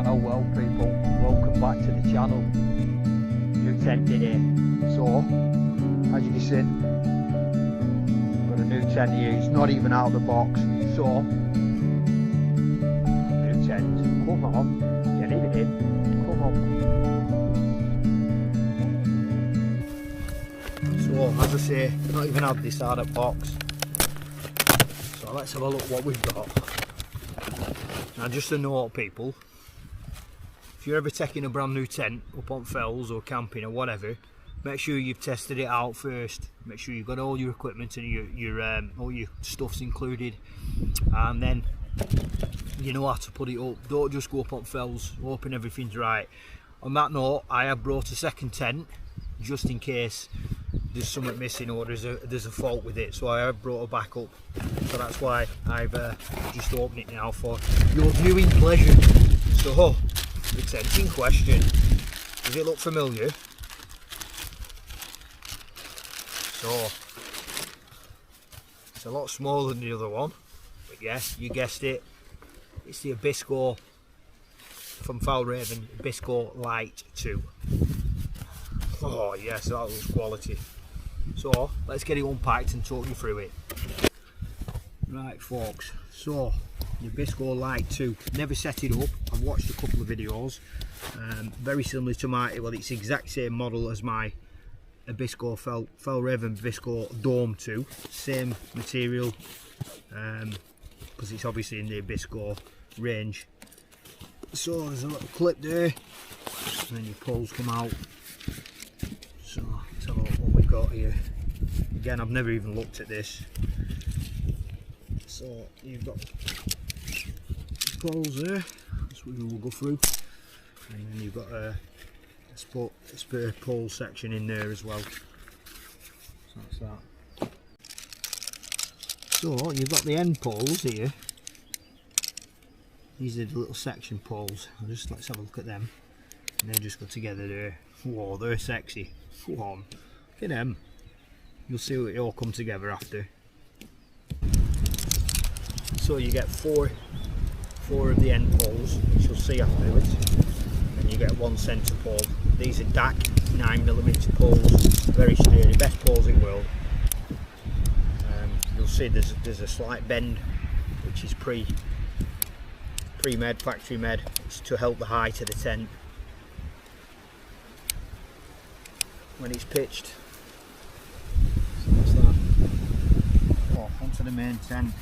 Well people, welcome back to the channel. New tent here. So, as you can see, got a new tent here. It's not even out of the box. So, new tent. Come on, get it in. Come on. So, as I say, not even out this out of the box. So let's have a look what we've got. Now, just a note, people. If you're ever taking a brand new tent up on fells or camping or whatever, make sure you've tested it out first. Make sure you've got all your equipment and all your stuff's included, and then you know how to put it up. Don't just go up on fells hoping everything's right. On that note, I have brought a second tent just in case there's something missing or there's a fault with it. So I have brought a backup. So that's why I've just opened it now for your viewing pleasure. So, the tent in question, does it look familiar? So, it's a lot smaller than the other one, but yes, you guessed it, it's the Abisko from Fjallraven Abisko Light 2. Oh yes, that looks quality. So, let's get it unpacked and talk you through it. Right folks, so the Abisko Light 2, never set it up. I've watched a couple of videos, very similar to my, well, it's the exact same model as my Abisko Fjallraven Abisko Dome 2, same material, because it's obviously in the Abisko range. So there's a little clip there, and then your poles come out. So let's have a look what we've got here. Again, I've never even looked at this. So you've got poles there, that's what we will go through, and then you've got a spare pole section in there as well. So that's that. So you've got the end poles here. These are the little section poles. Let's have a look at them. And they just go together there. Whoa, they're sexy. Whoa, look at them. You'll see it all come together after. So you get four of the end poles, which you'll see afterwards, and you get one centre pole. These are DAC 9mm poles, very sturdy, best poles in the world. You'll see there's a slight bend, which is pre-made, factory made. It's to help the height of the tent when it's pitched. So that's that. Oh, onto the main tent.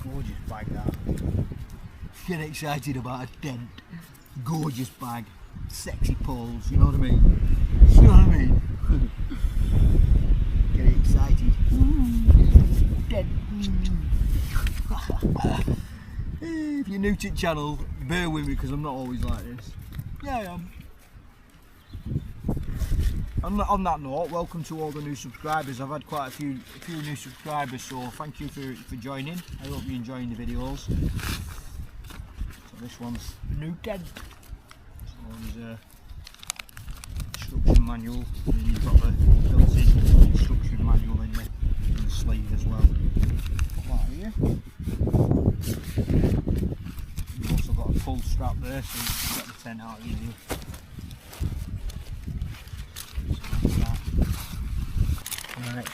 Gorgeous bag that. Get excited about a tent. Gorgeous bag. Sexy poles, you know what I mean? You know what I mean? Get excited. Tent. If you're new to the channel, bear with me because I'm not always like this. Yeah, I am. On that note, welcome to all the new subscribers. I've had quite a few new subscribers, so thank you for joining. I hope you're enjoying the videos. So this one's a new tent. So there's a instruction manual, and you've got the built-in instruction manual in the sleeve as well. Right here. You've also old strap there, so you can get the tent out easily. Right.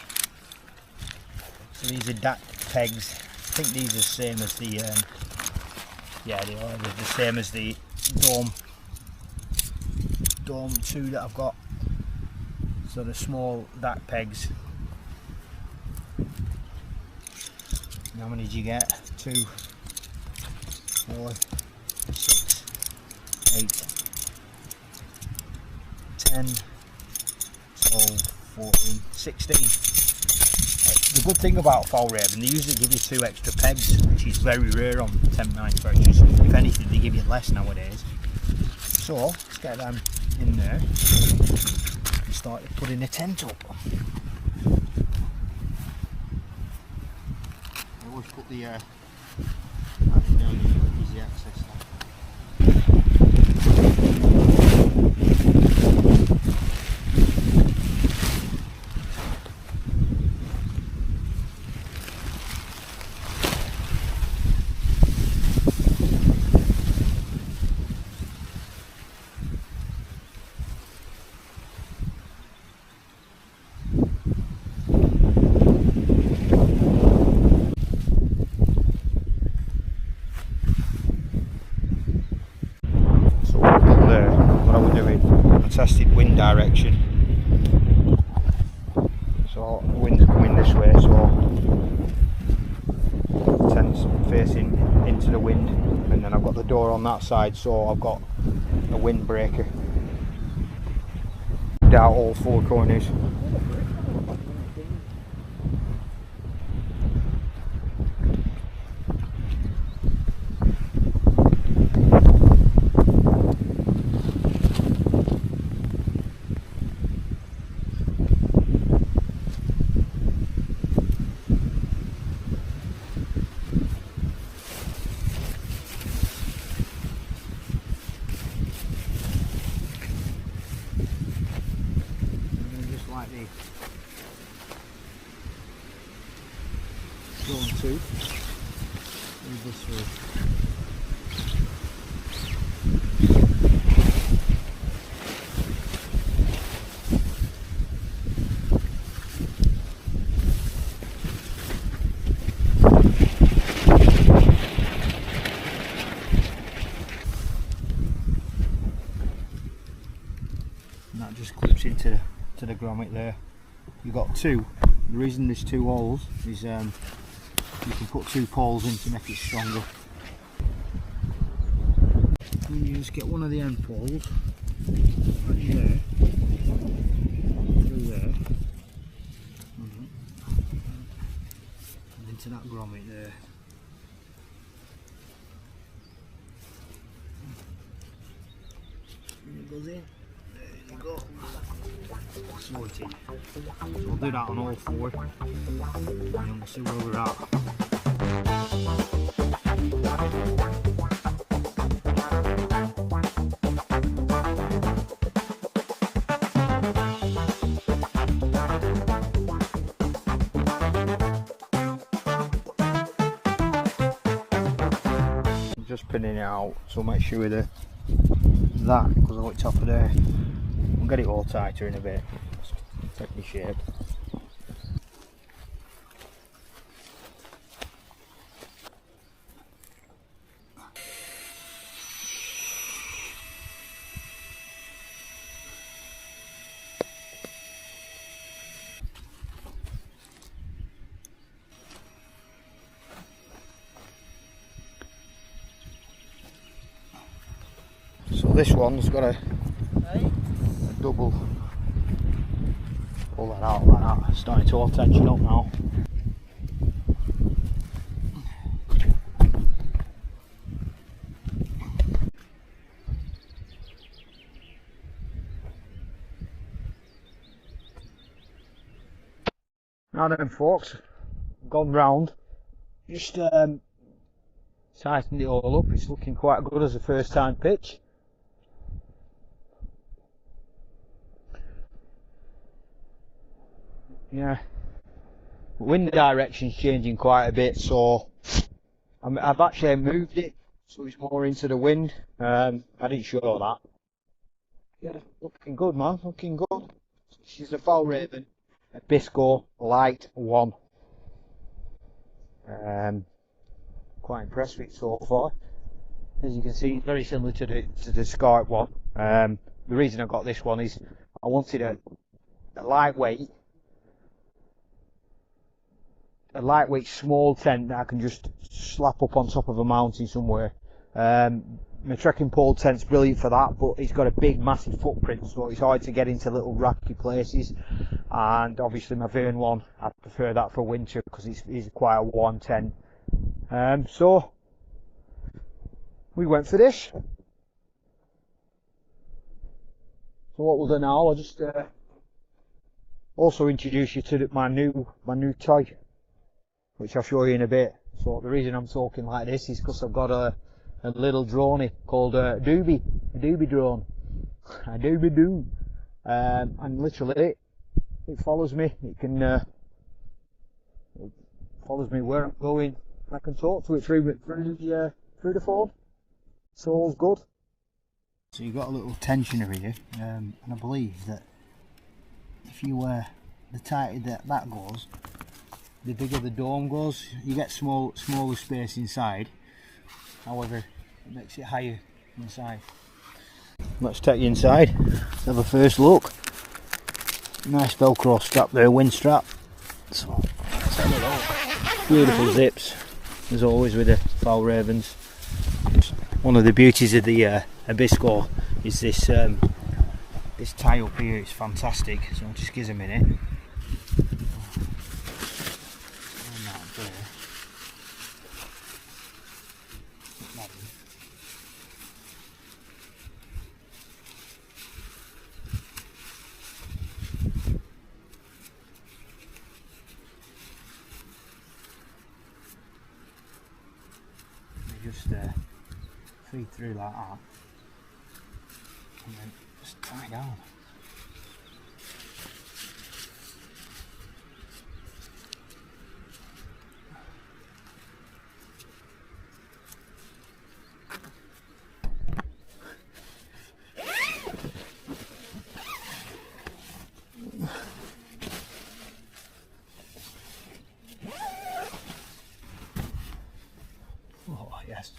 So these are DAC pegs. I think these are the same as the yeah, they are the same as the Dome 2 that I've got. So the small DAC pegs. How many did you get? 2, 4, 6, 8, 10, 12, 14, 16. The good thing about Fjallraven, they usually give you 2 extra pegs, which is very rare on tent manufacturers. If anything, they give you less nowadays. So let's get them in there and start putting the tent up. I always put the easy access there. Tested wind direction, so wind's coming this way, so the tent's facing into the wind, and then I've got the door on that side, so I've got a windbreaker down all 4 corners. Going to move this through. And that just clips into the grommet there. You've got 2. The reason there's 2 holes is you can put 2 poles in to make it stronger. And you just get one of the end poles right there, through there, and into that grommet there. And it goes in. There you go. Slow it in. So we'll do that on all 4, and then we'll see where we're at. I'm just pinning it out, so make sure that goes on the top of there. I'll get it all tighter in a bit. Take the shape. So this one's got a double. Pull that out like that. It's starting to all tension up now. Now then folks, gone round, just tightened it all up. It's looking quite good as a first time pitch. Yeah, wind direction's changing quite a bit, so I've actually moved it so it's more into the wind. I didn't show that. Yeah, looking good, man, looking good. She's a Fjallraven Abisko Light 1. Quite impressed with it so far. As you can see, it's very similar to the Scarp one. The reason I got this one is I wanted a lightweight small tent that I can just slap up on top of a mountain somewhere. My trekking pole tent's brilliant for that, but it's got a big massive footprint, so it's hard to get into little rocky places. And obviously my Vern one, I prefer that for winter because it's quite a warm tent. So we went for this. So what we'll do now, I'll just also introduce you to my new toy, which I'll show you in a bit. So the reason I'm talking like this is because I've got a little drone called a doobie drone, a doobie doo, and literally it follows me. It follows me where I'm going. I can talk to it through the phone. So all's good. So you've got a little tensioner here, and I believe that if you the tighter that goes, the bigger the dome goes. You get smaller space inside. However, it makes it higher inside. Let's take you inside. Let's have a first look. Nice Velcro strap there, wind strap. So let's have a look. Beautiful zips, as always with the Fjallravens. One of the beauties of the Abisko is this this tie up here. It's fantastic. So just give us a minute. Just feed through like that, and then just tie down. Oh yes.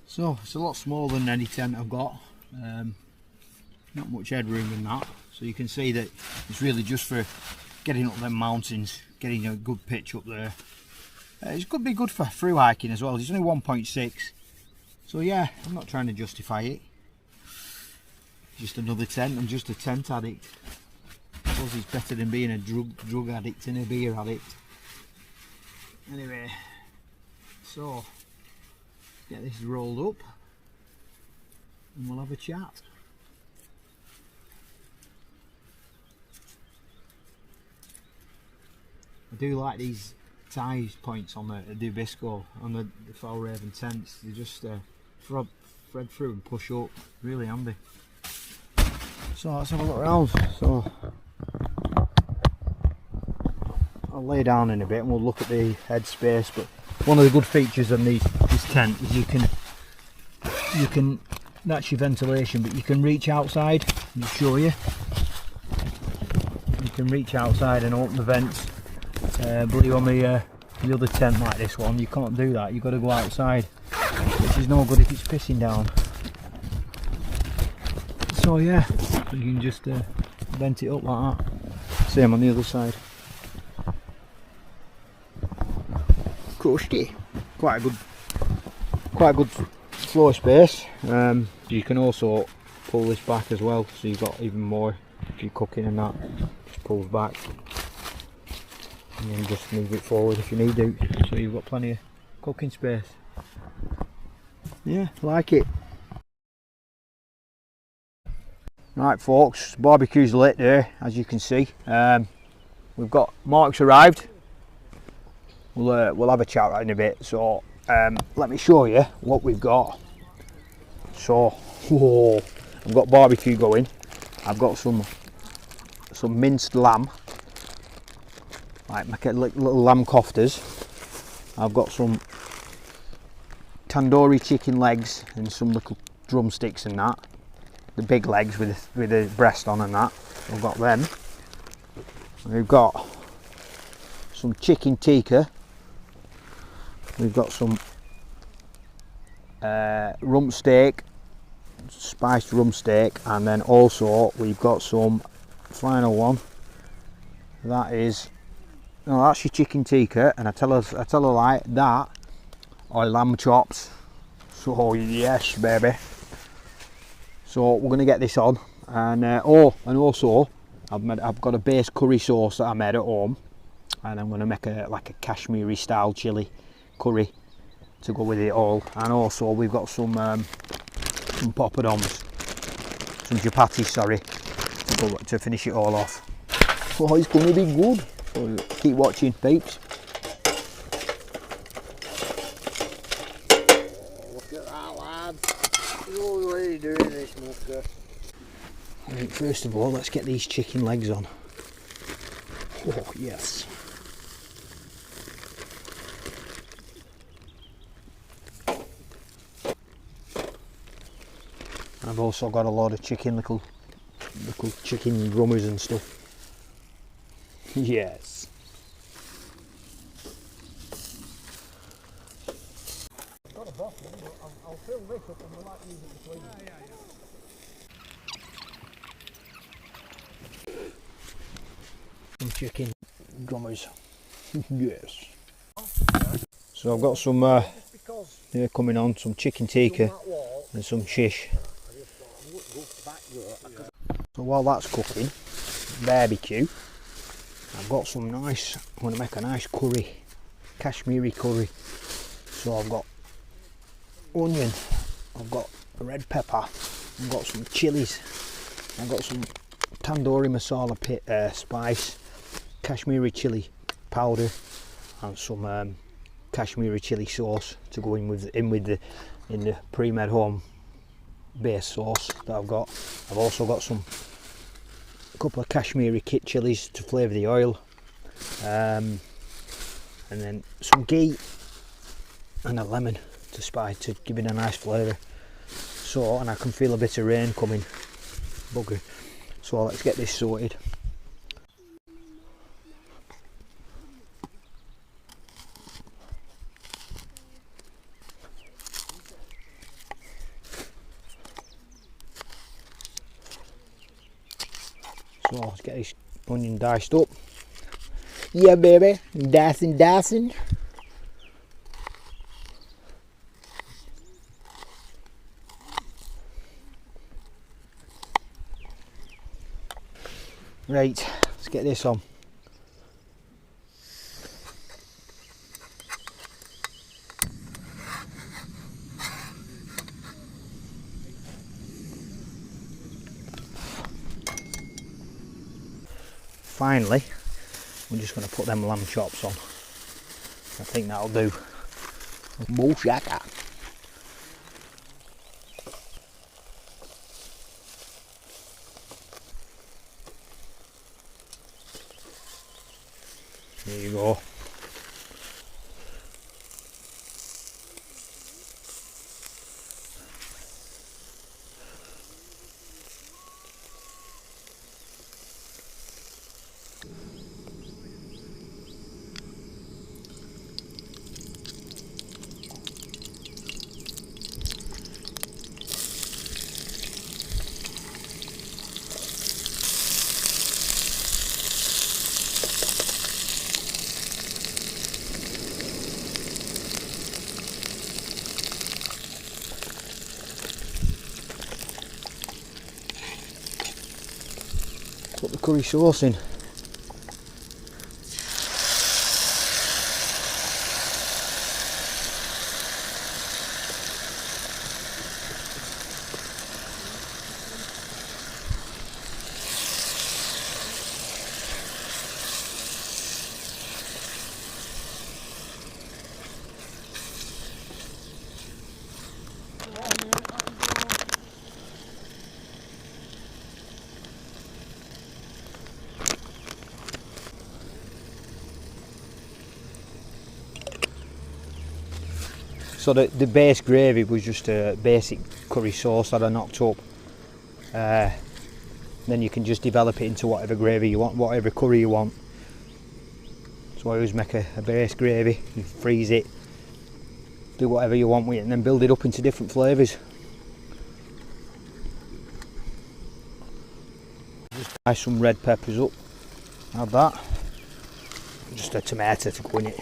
So it's a lot smaller than any tent I've got. Not much headroom in that. So you can see that it's really just for getting up them mountains, getting a good pitch up there. It could be good for through hiking as well. It's only 1.6. So yeah, I'm not trying to justify it. Just another tent. I'm just a tent addict. I suppose it's better than being a drug addict and a beer addict. Anyway, so get this rolled up and we'll have a chat. I do like these tie points on the Abisko, on the Fjallraven tents. They just thread through and push up, really handy. So let's have a look around. So I'll lay down in a bit and we'll look at the head space. But one of the good features on this tent is you can that's your ventilation, but you can reach outside. I'll show you. You can reach outside and open the vents. But on the other tent like this one, you can't do that. You've got to go outside, which is no good if it's pissing down. So yeah, you can just vent it up like that. Same on the other side. Crusty. Quite a good floor space. You can also pull this back as well, so you've got even more if you're cooking and that. Just pulls back, and then just move it forward if you need to. So you've got plenty of cooking space. Yeah, like it. Right, folks, barbecue's lit there, as you can see. We've got Mark's arrived. We'll have a chat right in a bit. So let me show you what we've got. So whoa, I've got barbecue going. I've got some minced lamb, like little lamb koftas. I've got some tandoori chicken legs and some little drumsticks and that. The big legs with the breast on and that. We've got them. We've got some chicken tikka. We've got some rump steak, spiced rump steak, and then also we've got some final one. That is, no, that's your chicken tikka, and I tell her like that, or lamb chops. So yes, baby. So we're gonna get this on, and and also I've got a base curry sauce that I made at home, and I'm gonna make like a Kashmiri style chili curry to go with it all. And also we've got some poppadoms, some chapatis, sorry, to finish it all off. Oh, it's gonna be good. So keep watching, peeps. Look at that, lad. You're already doing this, mucker. Right, first of all, let's get these chicken legs on. Oh yes. I've also got a lot of chicken, little chicken rummers and stuff. Yes. Got a bottle, but I'll fill this up and we'll like use it between. Some chicken drummers. Yes. So I've got some here coming on, some chicken tikka and some shish. So while that's cooking, barbecue, I've got some nice, I'm going to make a nice curry, Kashmiri curry. So I've got onion, I've got red pepper, I've got some chilies, I've got some tandoori masala spice, Kashmiri chillie powder, and some Kashmiri chillie sauce to go in the pre-made home base sauce that I've got. I've also got a couple of Kashmiri kit chilies to flavour the oil, and then some ghee and a lemon to spice, to give it a nice flavour. So, and I can feel a bit of rain coming, bugger. So let's get this sorted. So let's get this onion diced up. Yeah, baby, dicing. Right, let's get this on. Finally, we're just going to put them lamb chops on. I think that'll do. Bullshaka. There you go. Put the curry sauce in. So the base gravy was just a basic curry sauce that I knocked up. Then you can just develop it into whatever gravy you want, whatever curry you want. So I always make a base gravy, you freeze it, do whatever you want with it, and then build it up into different flavours. Just dice some red peppers up, add that, just a tomato to go in it.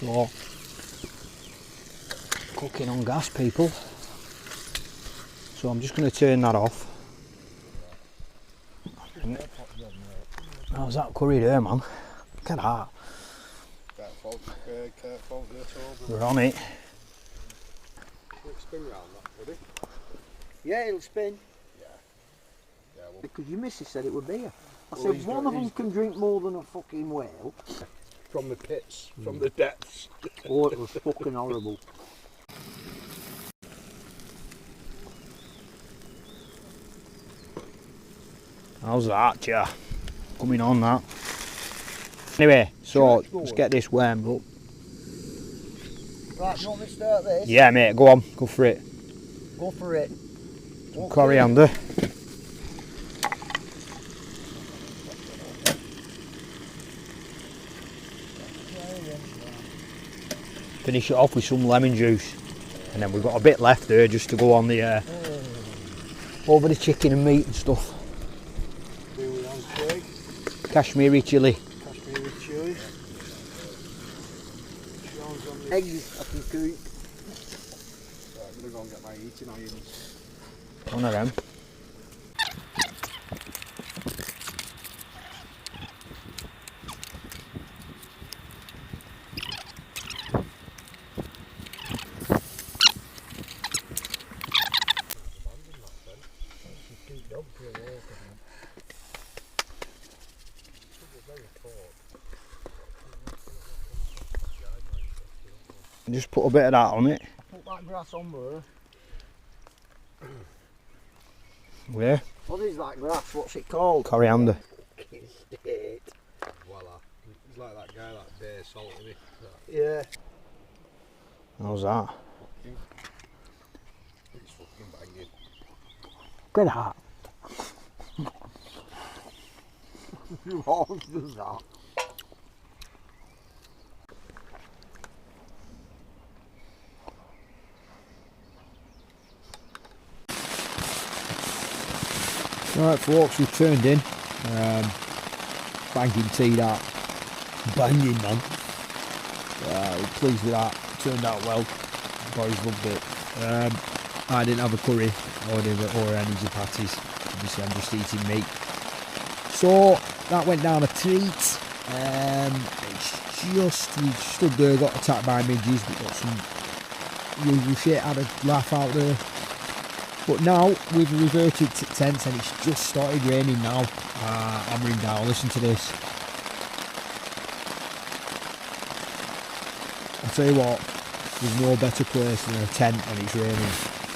So, cooking on gas, people. So I'm just going to turn that off. How's that curry there, man? Look at that. Careful, we're on it. Will it spin round that, buddy? Yeah, it'll spin. Yeah, well, Because your missus said it would be here. I Well, said he's one got- of them he's can drink more than a fucking whale. from the pits, from the depths. Oh, it was fucking horrible. How's that, yeah? Coming on that. Anyway, so let's get this warmed up. Right, you want me to start this? Yeah, mate, go on, go for it. Go for it. Some coriander. Finish it off with some lemon juice, and then we've got a bit left there just to go on the over the chicken and meat and stuff. Kashmiri chillie. Kashmiri chillie. Eggs I can cook. Right, I'm going to go and get my eating irons. One of them. Just put a bit of that on it. Put that grass on there. Where? What is that grass? What's it called? Coriander. Voila. He's like that guy, that bear salt, isn't he? Yeah. How's that? He's fucking banging. Look at that. You always do that. Alright folks, we've turned in. Banging tea that. Banging man. We're pleased with that. Turned out well. Boys loved it. I didn't have a curry or energy patties. Obviously I'm just eating meat. So that went down a treat. It's just, we stood there, got attacked by midges, we got some usual shit, had a laugh out there. But now we've reverted to tents and it's just started raining now. Hammering down, listen to this. I'll tell you what, there's no better place than a tent when it's raining.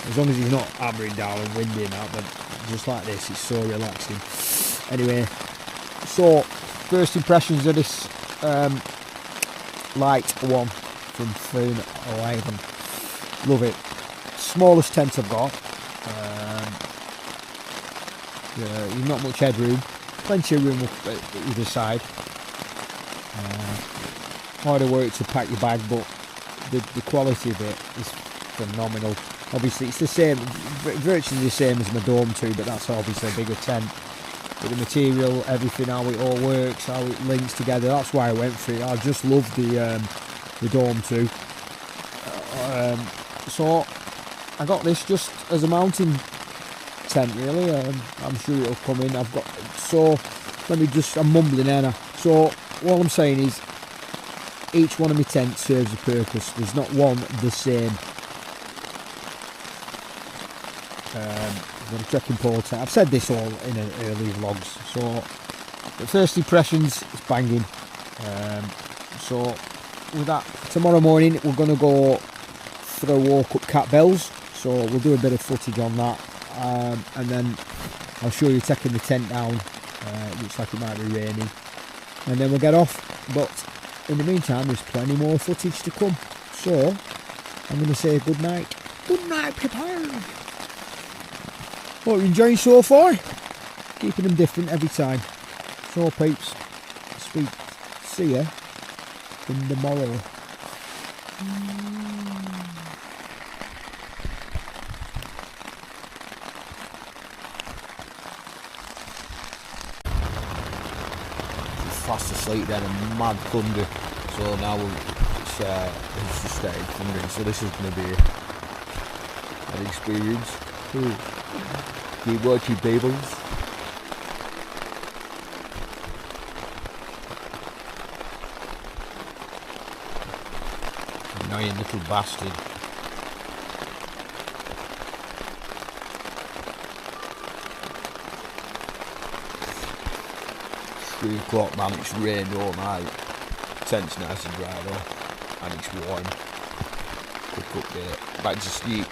As long as it's not hammering down and windy and that, but just like this, it's so relaxing. Anyway, so first impressions of this light one from Fjallraven. Love it. Smallest tent I've got. You've not much headroom, plenty of room up either side. Harder work to pack your bag, but the quality of it is phenomenal. Obviously it's the same, virtually the same as my Dome 2, but that's obviously a bigger tent. But the material, everything, how it all works, how it links together, that's why I went for it. I just love the Dome 2. So I got this just as a mountain tent really. I'm sure it'll come in. I've got, so let me just, I'm mumbling Anna. So all I'm saying is each one of my tents serves a purpose. There's not one the same. I've got a trekking pole tent. I've said this all in early vlogs. So the first impressions, it's banging. So with that, tomorrow morning we're going to go for a walk up Cat Bells. So we'll do a bit of footage on that. And then I'll show you taking the tent down. Looks like it might be raining. And then we'll get off. But in the meantime, there's plenty more footage to come. So I'm going to say good night. Good night, people. Hope you're enjoying so far. Keeping them different every time. So peeps, see ya in the morrow. Fast asleep then, and mad thunder. So now it's just started thundering. So this is going to be an experience. Keep watching, babies. Annoying little bastard. 3 o'clock, man, it's rained all night. Tent's nice and dry though, and it's warm. Quick update, back to sleep.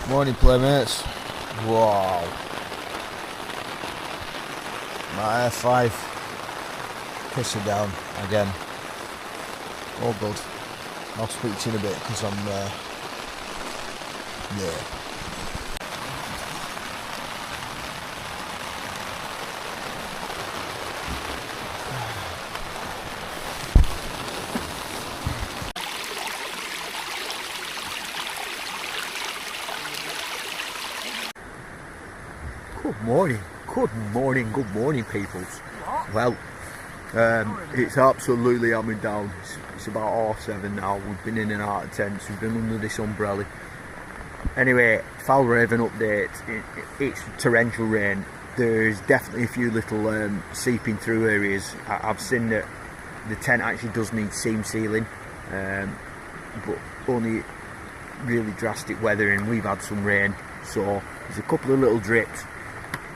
Morning, playmates. Wow. My F5 pissing down again. All good. I'll speak to you in a bit because I'm yeah. Good morning, peoples. Well, it's absolutely hammering down. It's about 7:30 now. We've been in and out of tents. We've been under this umbrella. Anyway, Fjallraven update. It's torrential rain. There's definitely a few little seeping through areas. I've seen that the tent actually does need seam sealing, but only really drastic weather, and we've had some rain, so there's a couple of little drips.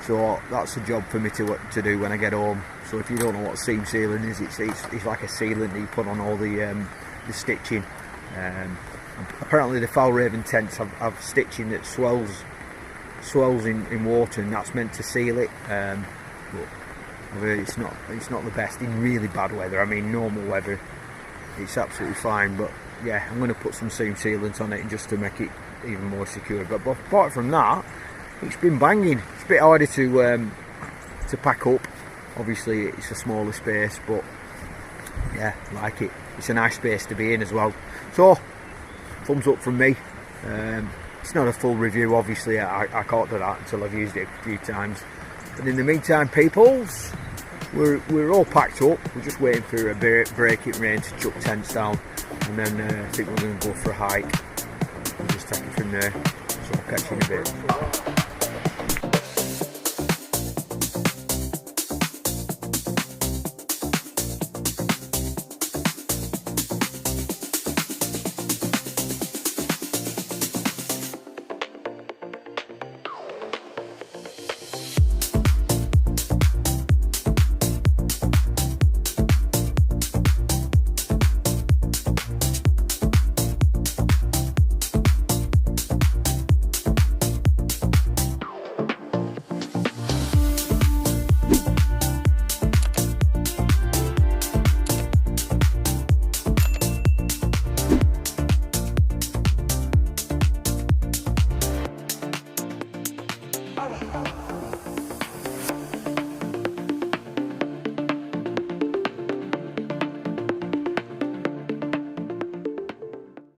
So that's a job for me to do when I get home. So if you don't know what seam sealing is, it's like a sealant that you put on all the stitching. Apparently the Fjallraven tents have stitching that swells in water, and that's meant to seal it. But I've heard it's not the best in really bad weather. I mean, normal weather, it's absolutely fine. But yeah, I'm going to put some seam sealant on it just to make it even more secure. But apart from that, it's been banging. It's a bit harder to pack up. Obviously it's a smaller space, but yeah, I like it. It's a nice space to be in as well. So thumbs up from me. It's not a full review, obviously. I can't do that until I've used it a few times. But in the meantime, peoples, we're all packed up. We're just waiting for a break in rain to chuck tents down, and then I think we're going to go for a hike. We'll just take it from there. So I'll catch you in a bit.